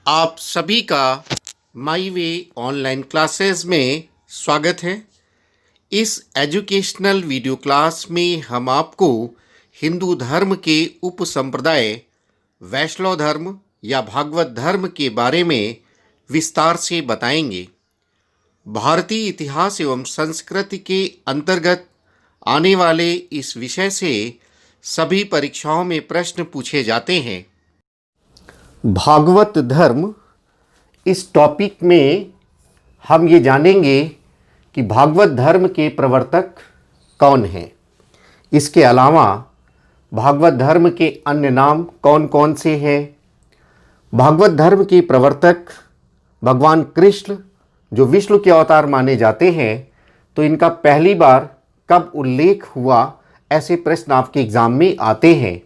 आप सभी का माई वे ऑनलाइन क्लासेस में स्वागत है। इस एजुकेशनल वीडियो क्लास में हम आपको हिंदू धर्म के उपसंप्रदाय वैष्णव धर्म या भागवत धर्म के बारे में विस्तार से बताएंगे। भारतीय इतिहास एवं संस्कृति के अंतर्गत आने वाले इस विषय से सभी परीक्षाओं में प्रश्न पूछे जाते हैं। भागवत धर्म, इस टॉपिक में हम ये जानेंगे कि भागवत धर्म के प्रवर्तक कौन हैं। इसके अलावा भागवत धर्म के अन्य नाम कौन कौन से हैं। भागवत धर्म के प्रवर्तक भगवान कृष्ण जो विष्णु के अवतार माने जाते हैं, तो इनका पहली बार कब उल्लेख हुआ, ऐसे प्रश्न आपके एग्जाम में आते हैं।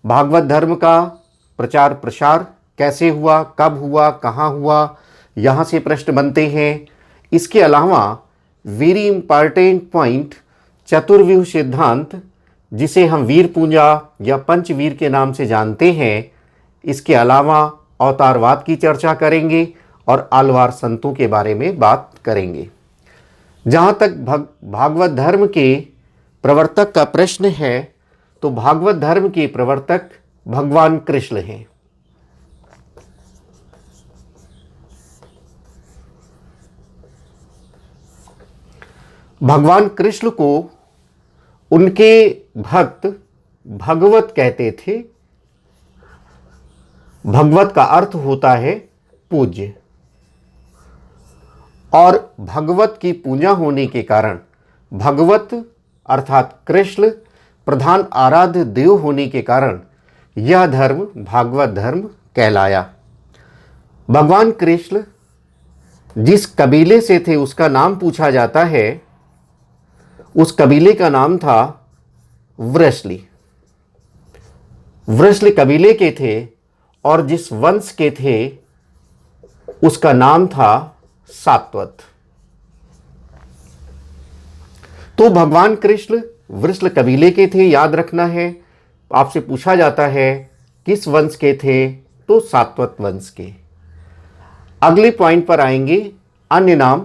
भागवत धर्म का प्रचार प्रसार कैसे हुआ, कब हुआ, कहाँ हुआ, यहाँ से प्रश्न बनते हैं। इसके अलावा वेरी इंपॉर्टेंट पॉइंट चतुर्व्यूह सिद्धांत, जिसे हम वीर पूजा या पंचवीर के नाम से जानते हैं। इसके अलावा अवतारवाद की चर्चा करेंगे और आलवार संतों के बारे में बात करेंगे। जहाँ तक भागवत धर्म के प्रवर्तक का प्रश्न है, तो भागवत धर्म के प्रवर्तक भगवान कृष्ण हैं। भगवान कृष्ण को उनके भक्त भगवत कहते थे। भगवत का अर्थ होता है पूज्य, और भगवत की पूजा होने के कारण भगवत अर्थात कृष्ण प्रधान आराध्य देव होने के कारण यह धर्म भागवत धर्म कहलाया। भगवान कृष्ण जिस कबीले से थे उसका नाम पूछा जाता है। उस कबीले का नाम था वृषली। वृषली कबीले के थे, और जिस वंश के थे उसका नाम था सात्वत। तो भगवान कृष्ण वृषल कबीले के थे, याद रखना है। आपसे पूछा जाता है किस वंश के थे, तो सात्वत वंश के। अगले पॉइंट पर आएंगे, अन्य नाम।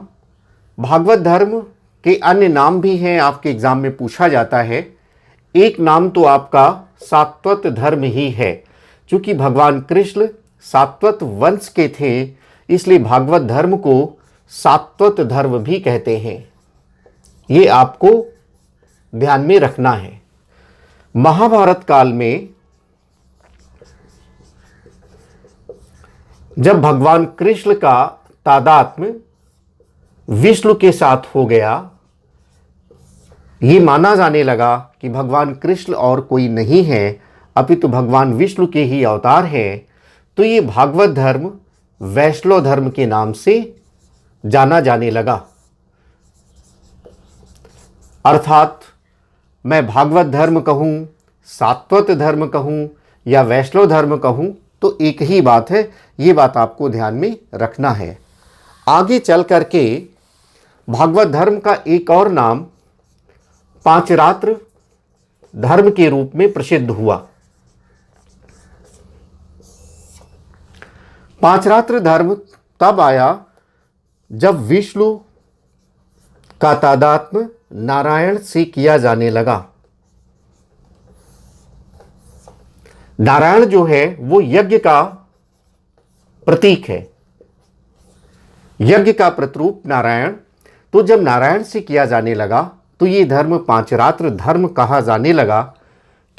भागवत धर्म के अन्य नाम भी हैं, आपके एग्जाम में पूछा जाता है। एक नाम तो आपका सात्वत धर्म ही है। चूंकि भगवान कृष्ण सात्वत वंश के थे, इसलिए भागवत धर्म को सात्वत धर्म भी कहते हैं। ये आपको ध्यान में रखना है। महाभारत काल में जब भगवान कृष्ण का तादात्म्य विष्णु के साथ हो गया, ये माना जाने लगा कि भगवान कृष्ण और कोई नहीं है, अपितु भगवान विष्णु के ही अवतार हैं। तो ये भागवत धर्म वैष्णव धर्म के नाम से जाना जाने लगा। अर्थात मैं भागवत धर्म कहूँ, सात्वत धर्म कहूँ या वैष्णव धर्म कहूँ, तो एक ही बात है। ये बात आपको ध्यान में रखना है। आगे चल करके भागवत धर्म का एक और नाम पांचरात्र धर्म के रूप में प्रसिद्ध हुआ। पांचरात्र धर्म तब आया जब विष्णु का तादात्म्य नारायण से किया जाने लगा। नारायण जो है वो यज्ञ का प्रतीक है, यज्ञ का प्रतिरूप नारायण। तो जब नारायण से किया जाने लगा, तो ये धर्म पांचरात्र धर्म कहा जाने लगा,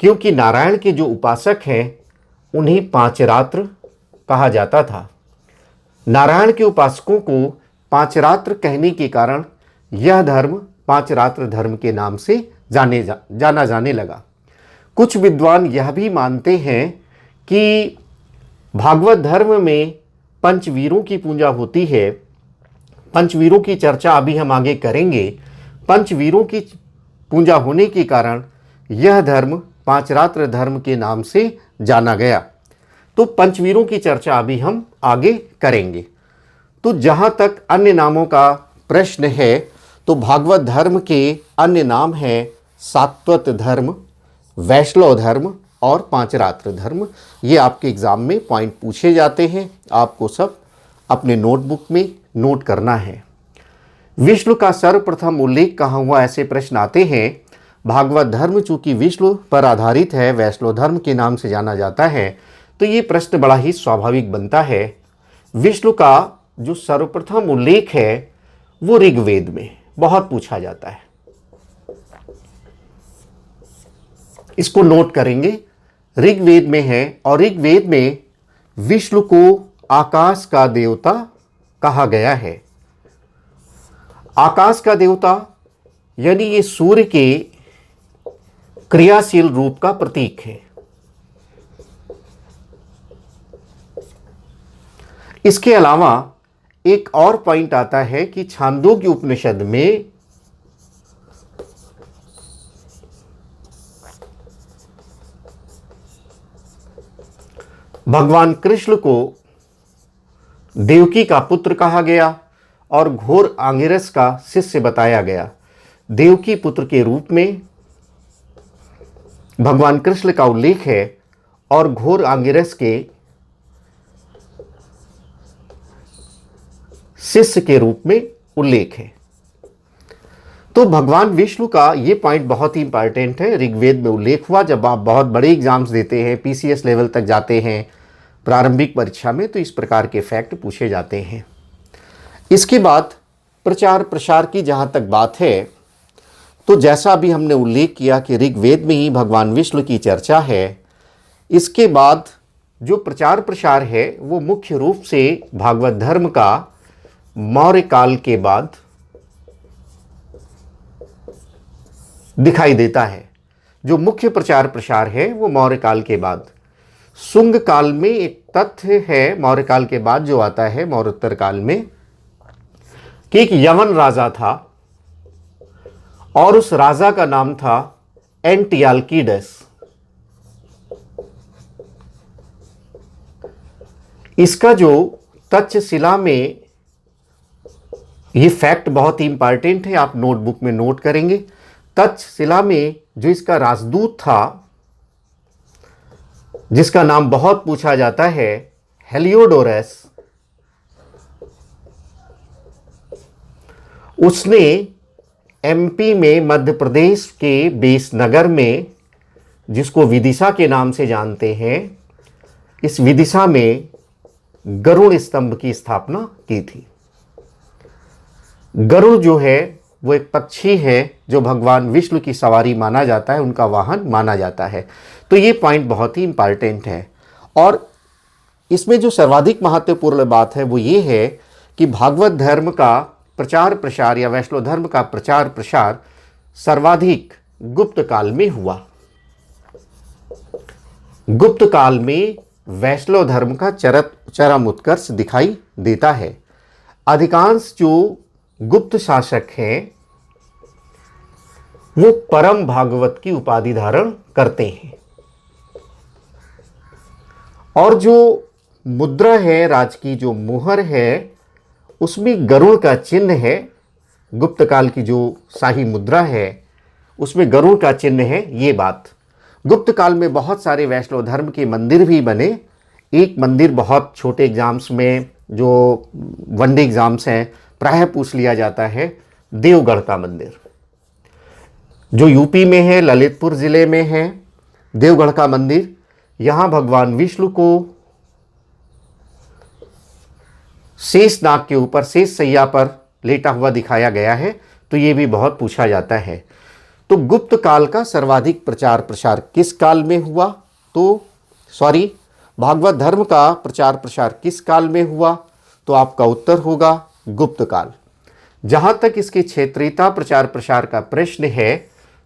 क्योंकि नारायण के जो उपासक हैं उन्हें पांचरात्र कहा जाता था। नारायण के उपासकों को पांचरात्र कहने के कारण यह धर्म पांचरात्र धर्म के नाम से जाना जाने लगा। कुछ विद्वान यह भी मानते हैं कि भागवत धर्म में पंचवीरों की पूजा होती है। पंचवीरों की चर्चा अभी हम आगे करेंगे। पंचवीरों की पूजा होने के कारण यह धर्म पांचरात्र धर्म के नाम से जाना गया। तो पंचवीरों की चर्चा अभी हम आगे करेंगे। तो जहाँ तक अन्य नामों का प्रश्न है, तो भागवत धर्म के अन्य नाम हैं सात्वत धर्म, वैष्णव धर्म और पांचरात्र धर्म। ये आपके एग्ज़ाम में पॉइंट पूछे जाते हैं, आपको सब अपने नोटबुक में नोट करना है। विष्णु का सर्वप्रथम उल्लेख कहाँ हुआ, ऐसे प्रश्न आते हैं। भागवत धर्म चूंकि विष्णु पर आधारित है, वैष्णव धर्म के नाम से जाना जाता है, तो ये प्रश्न बड़ा ही स्वाभाविक बनता है। विष्णु का जो सर्वप्रथम उल्लेख है वो ऋग्वेद में बहुत पूछा जाता है, इसको नोट करेंगे। ऋग्वेद में है और ऋग्वेद में विष्णु को आकाश का देवता कहा गया है। आकाश का देवता यानी ये सूर्य के क्रियाशील रूप का प्रतीक है। इसके अलावा एक और पॉइंट आता है कि छांदोग्य उपनिषद में भगवान कृष्ण को देवकी का पुत्र कहा गया और घोर आंगिरस का शिष्य बताया गया। देवकी पुत्र के रूप में भगवान कृष्ण का उल्लेख है और घोर आंगिरस के शिष्य के रूप में उल्लेख है। तो भगवान विष्णु का ये पॉइंट बहुत ही इंपॉर्टेंट है। ऋग्वेद में उल्लेख हुआ। जब आप बहुत बड़े एग्जाम्स देते हैं, पीसीएस लेवल तक जाते हैं प्रारंभिक परीक्षा में, तो इस प्रकार के फैक्ट पूछे जाते हैं। इसके बाद प्रचार प्रसार की जहाँ तक बात है, तो जैसा अभी हमने उल्लेख किया कि ऋग्वेद में ही भगवान विष्णु की चर्चा है। इसके बाद जो प्रचार प्रसार है वो मुख्य रूप से भागवत धर्म का मौर्य काल के बाद दिखाई देता है। जो मुख्य प्रचार प्रसार है वो मौर्य काल के बाद। शुंग काल में एक तथ्य है, मौर्य काल के बाद जो आता है मौर्योत्तर काल में, कि एक यवन राजा था और उस राजा का नाम था एंटियाल्कीडस। इसका जो तक्षशिला में, ये फैक्ट बहुत ही इंपॉर्टेंट है, आप नोटबुक में नोट करेंगे। तक्षशिला में जो इसका राजदूत था, जिसका नाम बहुत पूछा जाता है, हेलियोडोरस, उसने एमपी में मध्य प्रदेश के बेसनगर में, जिसको विदिशा के नाम से जानते हैं, इस विदिशा में गरुड़ स्तंभ की स्थापना की थी। गरुड़ जो है वो एक पक्षी है जो भगवान विष्णु की सवारी माना जाता है, उनका वाहन माना जाता है। तो ये पॉइंट बहुत ही इंपॉर्टेंट है। और इसमें जो सर्वाधिक महत्वपूर्ण बात है वो ये है कि भागवत धर्म का प्रचार प्रसार या वैष्णव धर्म का प्रचार प्रसार सर्वाधिक गुप्त काल में हुआ। गुप्त काल में वैष्णव धर्म का चरम उत्कर्ष दिखाई देता है। अधिकांश जो गुप्त शासक हैं वो परम भागवत की उपाधि धारण करते हैं। और जो मुद्रा है, राज की जो मुहर है, उसमें गरुड़ का चिन्ह है। गुप्त काल की जो शाही मुद्रा है उसमें गरुड़ का चिन्ह है। ये बात गुप्त काल में बहुत सारे वैष्णव धर्म के मंदिर भी बने। एक मंदिर बहुत छोटे एग्जाम्स में, जो वनडे एग्जाम्स हैं, प्रायः पूछ लिया जाता है, देवगढ़ का मंदिर जो यूपी में है, ललितपुर जिले में है। देवगढ़ का मंदिर, यहाँ भगवान विष्णु को शेष नाग के ऊपर, शेष सैया पर लेटा हुआ दिखाया गया है। तो ये भी बहुत पूछा जाता है। तो गुप्त काल का सर्वाधिक प्रचार प्रसार किस काल में हुआ? भागवत धर्म का प्रचार प्रसार किस काल में हुआ? तो आपका उत्तर होगा गुप्त काल। जहां तक इसके क्षेत्रीयता प्रचार प्रसार का प्रश्न है,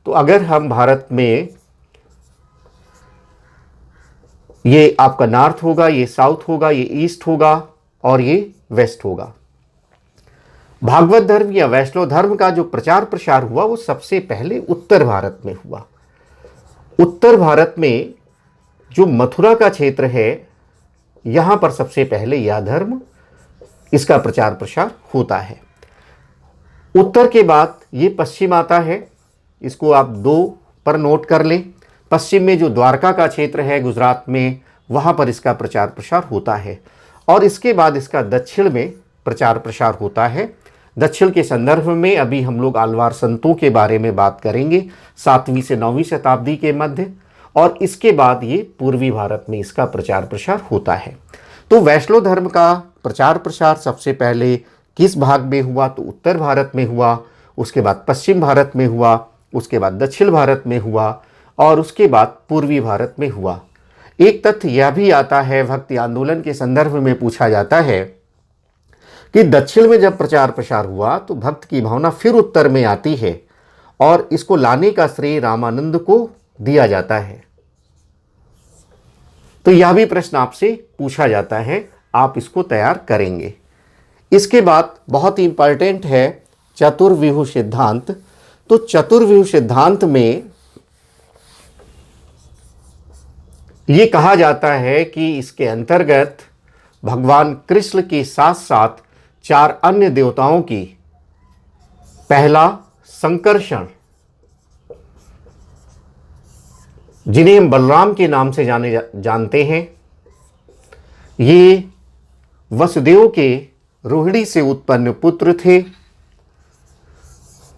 तो अगर हम भारत में, ये आपका नॉर्थ होगा, ये साउथ होगा, ये ईस्ट होगा और ये वेस्ट होगा। भागवत धर्म या वैष्णव धर्म का जो प्रचार प्रसार हुआ वो सबसे पहले उत्तर भारत में हुआ। उत्तर भारत में जो मथुरा का क्षेत्र है, यहां पर सबसे पहले यह धर्म, इसका प्रचार प्रसार होता है। उत्तर के बाद ये पश्चिम आता है। इसको आप 2 पर नोट कर लें। पश्चिम में जो द्वारका का क्षेत्र है गुजरात में, वहाँ पर इसका प्रचार प्रसार होता है। और इसके बाद इसका दक्षिण में प्रचार प्रसार होता है। दक्षिण के संदर्भ में अभी हम लोग आलवार संतों के बारे में बात करेंगे 7वीं से 9वीं शताब्दी के मध्य, और इसके बाद ये पूर्वी भारत में इसका प्रचार प्रसार होता है। तो वैष्णव धर्म का प्रचार प्रसार सबसे पहले किस भाग में हुआ? तो उत्तर भारत में हुआ, उसके बाद पश्चिम भारत में हुआ, उसके बाद दक्षिण भारत में हुआ, और उसके बाद पूर्वी भारत में हुआ। एक तथ्य यह भी आता है, भक्ति आंदोलन के संदर्भ में पूछा जाता है कि दक्षिण में जब प्रचार प्रसार हुआ तो भक्त की भावना फिर उत्तर में आती है, और इसको लाने का श्रेय रामानंद को दिया जाता है। तो यह भी प्रश्न आपसे पूछा जाता है, आप इसको तैयार करेंगे। इसके बाद बहुत ही इंपॉर्टेंट है चतुर्व्यूह सिद्धांत। तो चतुर्व्यूह सिद्धांत में ये कहा जाता है कि इसके अंतर्गत भगवान कृष्ण के साथ साथ 4 अन्य देवताओं की, पहला संकर्षण, जिन्हें हम बलराम के नाम से जानते हैं, ये वसुदेव के रोहिणी से उत्पन्न पुत्र थे।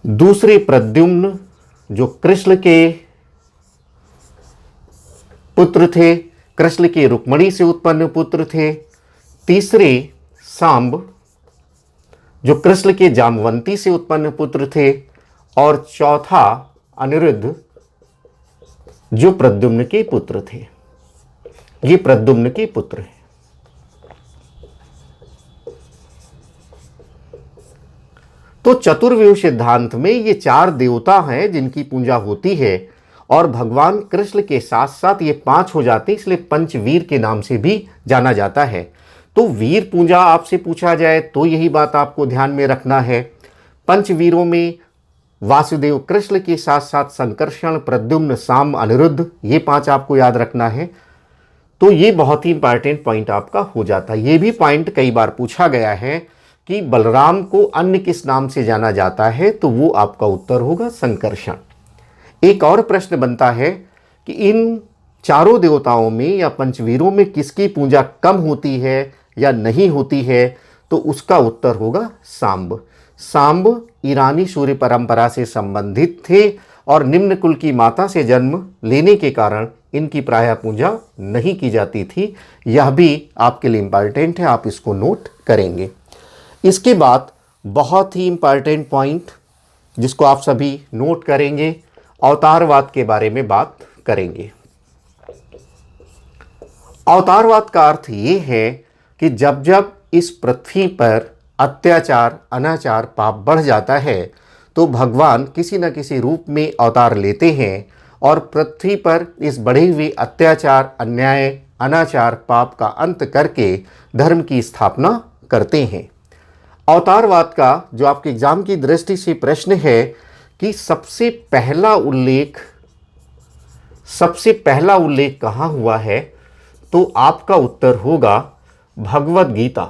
दूसरे प्रद्युम्न जो कृष्ण के पुत्र थे, कृष्ण के रुक्मिणी से उत्पन्न पुत्र थे। तीसरे सांब जो कृष्ण के जामवंती से उत्पन्न पुत्र थे, और चौथा अनिरुद्ध जो प्रद्युम्न के पुत्र थे। ये प्रद्युम्न के पुत्र हैं। तो चतुर्व्यूह सिद्धांत में ये 4 देवता हैं जिनकी पूजा होती है, और भगवान कृष्ण के साथ साथ ये 5 हो जाते हैं, इसलिए पंचवीर के नाम से भी जाना जाता है। तो वीर पूजा आपसे पूछा जाए तो यही बात आपको ध्यान में रखना है। पंचवीरों में वासुदेव कृष्ण के साथ साथ संकर्षण, प्रद्युम्न, सांब, अनिरुद्ध, ये 5 आपको याद रखना है। तो ये बहुत ही इंपॉर्टेंट पॉइंट आपका हो जाता है। ये भी पॉइंट कई बार पूछा गया है कि बलराम को अन्य किस नाम से जाना जाता है, तो वो आपका उत्तर होगा संकर्षण। एक और प्रश्न बनता है कि इन 4 देवताओं में या पंचवीरों में किसकी पूजा कम होती है या नहीं होती है, तो उसका उत्तर होगा सांब। सांब ईरानी सूर्य परंपरा से संबंधित थे और निम्न कुल की माता से जन्म लेने के कारण इनकी प्रायः पूजा नहीं की जाती थी। यह भी आपके लिए इम्पॉर्टेंट है, आप इसको नोट करेंगे। इसके बाद बहुत ही इम्पॉर्टेंट पॉइंट जिसको आप सभी नोट करेंगे, अवतारवाद के बारे में बात करेंगे। अवतारवाद का अर्थ ये है कि जब जब इस पृथ्वी पर अत्याचार, अनाचार, पाप बढ़ जाता है तो भगवान किसी न किसी रूप में अवतार लेते हैं और पृथ्वी पर इस बढ़े हुए अत्याचार, अन्याय, अनाचार, पाप का अंत करके धर्म की स्थापना करते हैं। अवतारवाद का जो आपके एग्जाम की दृष्टि से प्रश्न है कि सबसे पहला उल्लेख कहाँ हुआ है, तो आपका उत्तर होगा भगवद गीता।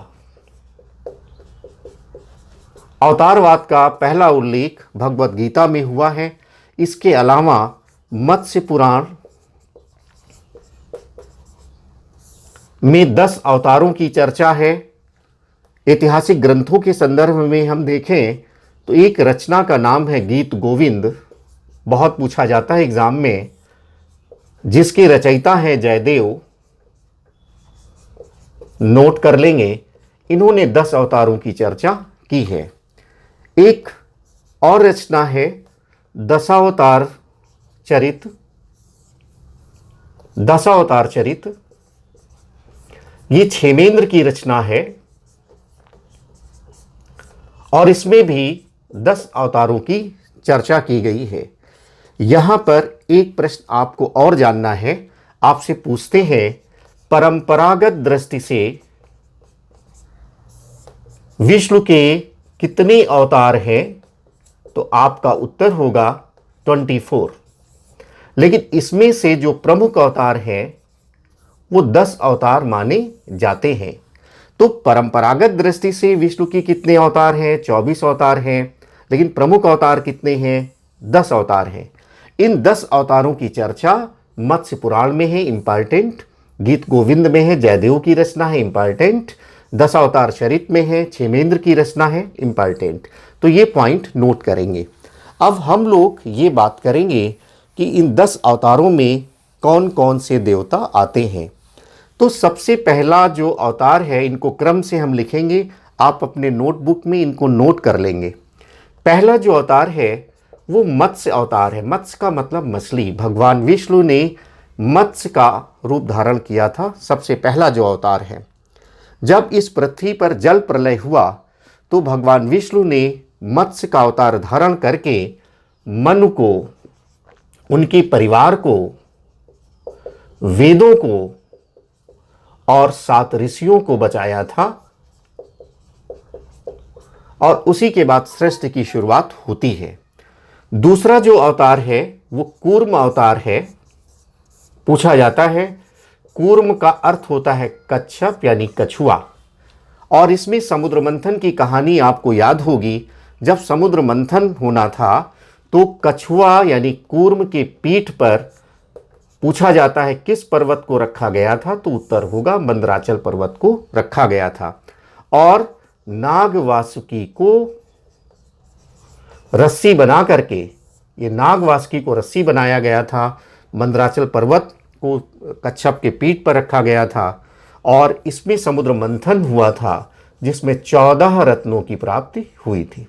अवतारवाद का पहला उल्लेख भगवद गीता में हुआ है। इसके अलावा मत्स्य पुराण में 10 अवतारों की चर्चा है। ऐतिहासिक ग्रंथों के संदर्भ में हम देखें तो एक रचना का नाम है गीत गोविंद, बहुत पूछा जाता है एग्जाम में, जिसके रचयिता हैं जयदेव, नोट कर लेंगे। इन्होंने 10 अवतारों की चर्चा की है। एक और रचना है दशावतार चरित, ये क्षेमेंद्र की रचना है और इसमें भी 10 अवतारों की चर्चा की गई है। यहां पर एक प्रश्न आपको और जानना है, आपसे पूछते हैं परंपरागत दृष्टि से विष्णु के कितने अवतार हैं, तो आपका उत्तर होगा 24। लेकिन इसमें से जो प्रमुख अवतार हैं वो 10 अवतार माने जाते हैं। तो परंपरागत दृष्टि से विष्णु की कितने अवतार हैं? 24 अवतार हैं। लेकिन प्रमुख अवतार कितने हैं? 10 अवतार हैं। इन 10 अवतारों की चर्चा मत्स्य पुराण में है, इम्पॉर्टेंट। गीत गोविंद में है, जयदेव की रचना है, इम्पॉर्टेंट। 10 अवतार चरित में है, क्षेमेंद्र की रचना है, इम्पॉर्टेंट। तो ये पॉइंट नोट करेंगे। अब हम लोग ये बात करेंगे कि इन 10 अवतारों में कौन कौन से देवता आते हैं। तो सबसे पहला जो अवतार है, इनको क्रम से हम लिखेंगे, आप अपने नोटबुक में इनको नोट कर लेंगे। पहला जो अवतार है वो मत्स्य अवतार है। मत्स्य का मतलब मछली। भगवान विष्णु ने मत्स्य का रूप धारण किया था, सबसे पहला जो अवतार है। जब इस पृथ्वी पर जल प्रलय हुआ तो भगवान विष्णु ने मत्स्य का अवतार धारण करके मनु को, उनके परिवार को, वेदों को और 7 ऋषियों को बचाया था। और उसी के बाद सृष्टि की शुरुआत होती है। दूसरा जो अवतार है वो कूर्म अवतार है। पूछा जाता है, कूर्म का अर्थ होता है कच्छप यानी कछुआ। और इसमें समुद्र मंथन की कहानी आपको याद होगी। जब समुद्र मंथन होना था तो कछुआ यानी कूर्म के पीठ पर पूछा जाता है किस पर्वत को रखा गया था, तो उत्तर होगा मंदराचल पर्वत को रखा गया था। और नाग वासुकी को रस्सी बना करके, ये नाग वासुकी को रस्सी बनाया गया था, मंदराचल पर्वत को कच्छप के पीठ पर रखा गया था और इसमें समुद्र मंथन हुआ था जिसमें 14 रत्नों की प्राप्ति हुई थी।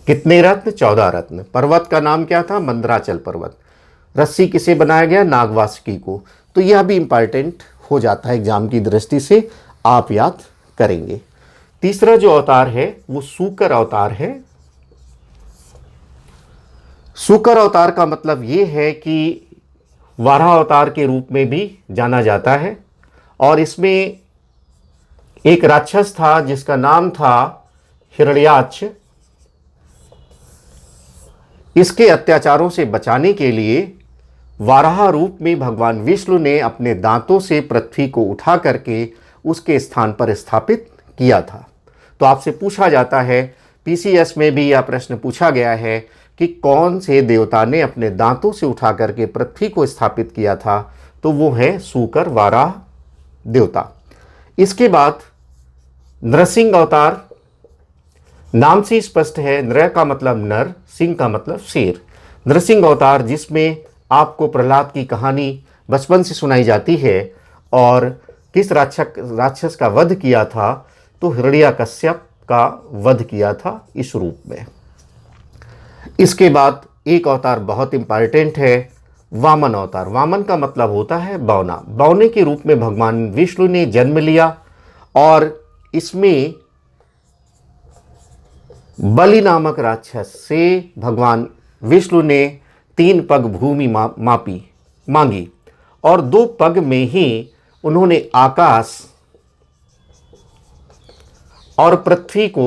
कितने रत्न? 14 रत्न। पर्वत का नाम क्या था? मंदराचल पर्वत। रस्सी किसे बनाया गया? नाग वासुकी को। तो यह भी इंपॉर्टेंट हो जाता है एग्जाम की दृष्टि से, आप याद करेंगे। तीसरा जो अवतार है वो सूकर अवतार है। सूकर अवतार का मतलब ये है कि वाराह अवतार के रूप में भी जाना जाता है। और इसमें एक राक्षस था जिसका नाम था हिरण्याक्ष। इसके अत्याचारों से बचाने के लिए वाराह रूप में भगवान विष्णु ने अपने दांतों से पृथ्वी को उठा करके उसके स्थान पर स्थापित किया था। तो आपसे पूछा जाता है, पीसीएस में भी यह प्रश्न पूछा गया है कि कौन से देवता ने अपने दांतों से उठा करके पृथ्वी को स्थापित किया था, तो वो है सूकर वाराह देवता। इसके बाद नृसिंह अवतार, नाम से स्पष्ट है, नृ का मतलब नर, सिंह का मतलब शेर। नृसिंह अवतार जिसमें आपको प्रहलाद की कहानी बचपन से सुनाई जाती है और किस राक्षस का वध किया था, तो हिरण्याकश्यप का वध किया था इस रूप में। इसके बाद एक अवतार बहुत इंपॉर्टेंट है, वामन अवतार। वामन का मतलब होता है बौना। बौने के रूप में भगवान विष्णु ने जन्म लिया और इसमें बलि नामक राक्षस से भगवान विष्णु ने 3 पग भूमि मांगी और 2 पग में ही उन्होंने आकाश और पृथ्वी को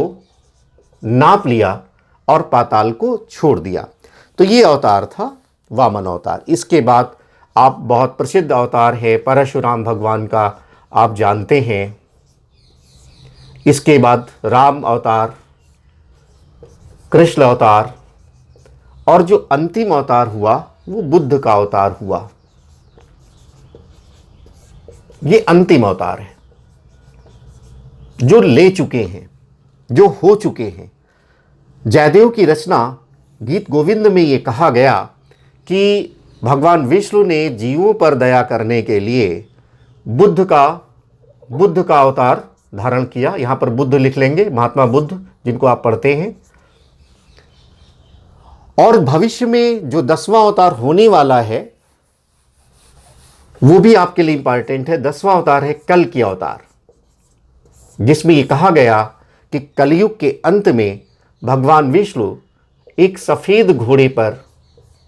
नाप लिया और पाताल को छोड़ दिया। तो ये अवतार था वामन अवतार। इसके बाद आप बहुत प्रसिद्ध अवतार है परशुराम भगवान का, आप जानते हैं। इसके बाद राम अवतार, कृष्ण अवतार और जो अंतिम अवतार हुआ वो बुद्ध का अवतार हुआ। ये अंतिम अवतार है जो ले चुके हैं, जो हो चुके हैं। जयदेव की रचना गीत गोविंद में ये कहा गया कि भगवान विष्णु ने जीवों पर दया करने के लिए बुद्ध का अवतार धारण किया। यहाँ पर बुद्ध लिख लेंगे, महात्मा बुद्ध जिनको आप पढ़ते हैं। और भविष्य में जो 10वां अवतार होने वाला है वो भी आपके लिए इंपॉर्टेंट है। 10वां अवतार है कल की अवतार, जिसमें ये कहा गया कि कलयुग के अंत में भगवान विष्णु एक सफेद घोड़े पर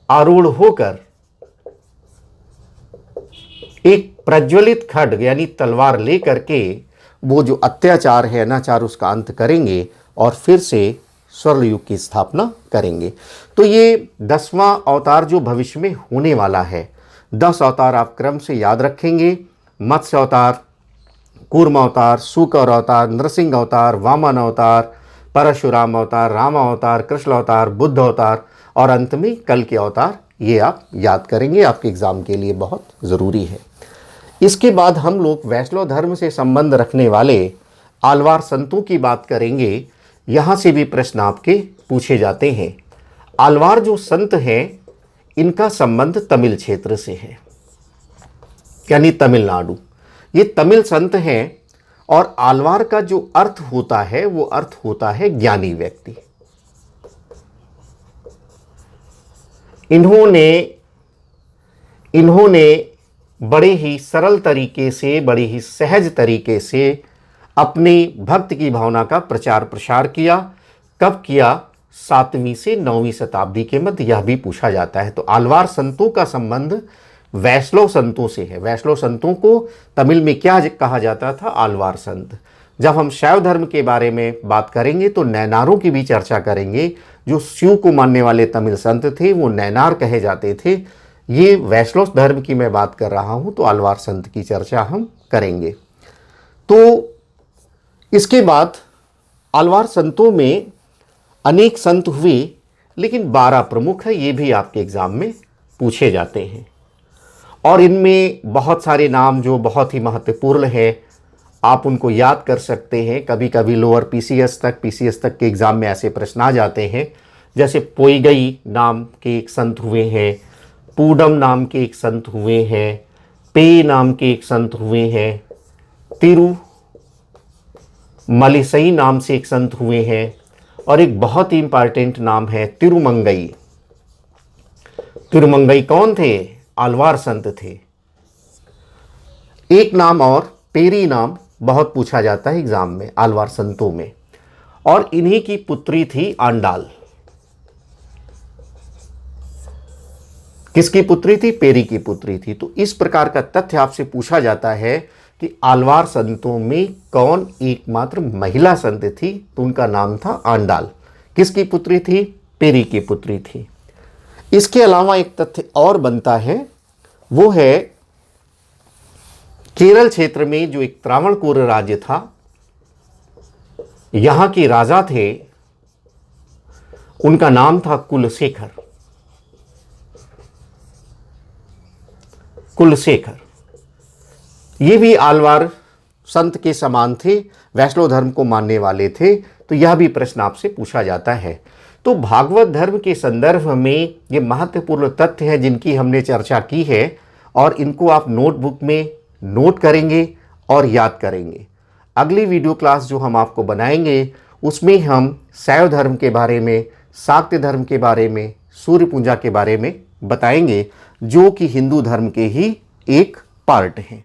आरूढ़ होकर एक प्रज्वलित खड्ग यानी तलवार लेकर के वो जो अत्याचार है, अनाचार, उसका अंत करेंगे और फिर से स्वर्ण युग की स्थापना करेंगे। तो ये 10वां अवतार जो भविष्य में होने वाला है। 10 अवतार आप क्रम से याद रखेंगे। मत्स्य अवतार, कूर्म अवतार, सूकर अवतार, नृसिंह अवतार, वामन अवतार, परशुराम अवतार, राम अवतार, कृष्ण अवतार, बुद्ध अवतार और अंत में कल के अवतार ये आप याद करेंगे, आपके एग्ज़ाम के लिए बहुत ज़रूरी है। इसके बाद हम लोग वैष्णव धर्म से संबंध रखने वाले आलवार संतों की बात करेंगे। यहाँ से भी प्रश्न आपके पूछे जाते हैं। आलवार जो संत हैं इनका संबंध तमिल क्षेत्र से है, यानी तमिलनाडु। ये तमिल संत हैं और आलवार का जो अर्थ होता है वो अर्थ होता है ज्ञानी व्यक्ति। इन्होंने बड़े ही सरल तरीके से, बड़े ही सहज तरीके से अपनी भक्त की भावना का प्रचार प्रसार किया। कब किया? 7वीं से 9वीं शताब्दी के मध्य, यह भी पूछा जाता है। तो आलवार संतों का संबंध वैष्णव संतों से है। वैष्णव संतों को तमिल में क्या कहा जाता था? आलवार संत। जब हम शैव धर्म के बारे में बात करेंगे तो नैनारों की भी चर्चा करेंगे। जो शिव को मानने वाले तमिल संत थे वो नैनार कहे जाते थे। ये वैष्णव धर्म की मैं बात कर रहा हूँ, तो आलवार संत की चर्चा हम करेंगे। तो इसके बाद आलवार संतों में अनेक संत हुए, लेकिन 12 प्रमुख है, ये भी आपके एग्ज़ाम में पूछे जाते हैं। और इनमें बहुत सारे नाम जो बहुत ही महत्वपूर्ण है, आप उनको याद कर सकते हैं। कभी कभी लोअर पीसीएस तक के एग्ज़ाम में ऐसे प्रश्न आ जाते हैं। जैसे पोईगई नाम के एक संत हुए हैं, पूडम नाम के एक संत हुए हैं, पे नाम के एक संत हुए हैं, तिरुमलिसई नाम से एक संत हुए हैं, और एक बहुत ही इंपॉर्टेंट नाम है तिरुमंगई। तिरुमंगई कौन थे? आलवार संत थे। एक नाम और पेरी नाम बहुत पूछा जाता है एग्जाम में आलवार संतों में, और इन्हीं की पुत्री थी आंडाल। किसकी पुत्री थी? पेरी की पुत्री थी। तो इस प्रकार का तथ्य आपसे पूछा जाता है कि आलवार संतों में कौन एकमात्र महिला संत थी? तो उनका नाम था आंडाल। किसकी पुत्री थी? पेरी की पुत्री थी। इसके अलावा एक तथ्य और बनता है, वो है केरल क्षेत्र में जो एक त्रावणकोर राज्य था, यहां के राजा थे, उनका नाम था कुलशेखर। ये भी आलवार संत के समान थे, वैष्णव धर्म को मानने वाले थे। तो यह भी प्रश्न आपसे पूछा जाता है। तो भागवत धर्म के संदर्भ में ये महत्वपूर्ण तथ्य हैं जिनकी हमने चर्चा की है, और इनको आप नोटबुक में नोट करेंगे और याद करेंगे। अगली वीडियो क्लास जो हम आपको बनाएंगे उसमें हम शैव धर्म के बारे में, शाक्त धर्म के बारे में, सूर्य पूजा के बारे में बताएंगे, जो कि हिंदू धर्म के ही एक पार्ट हैं।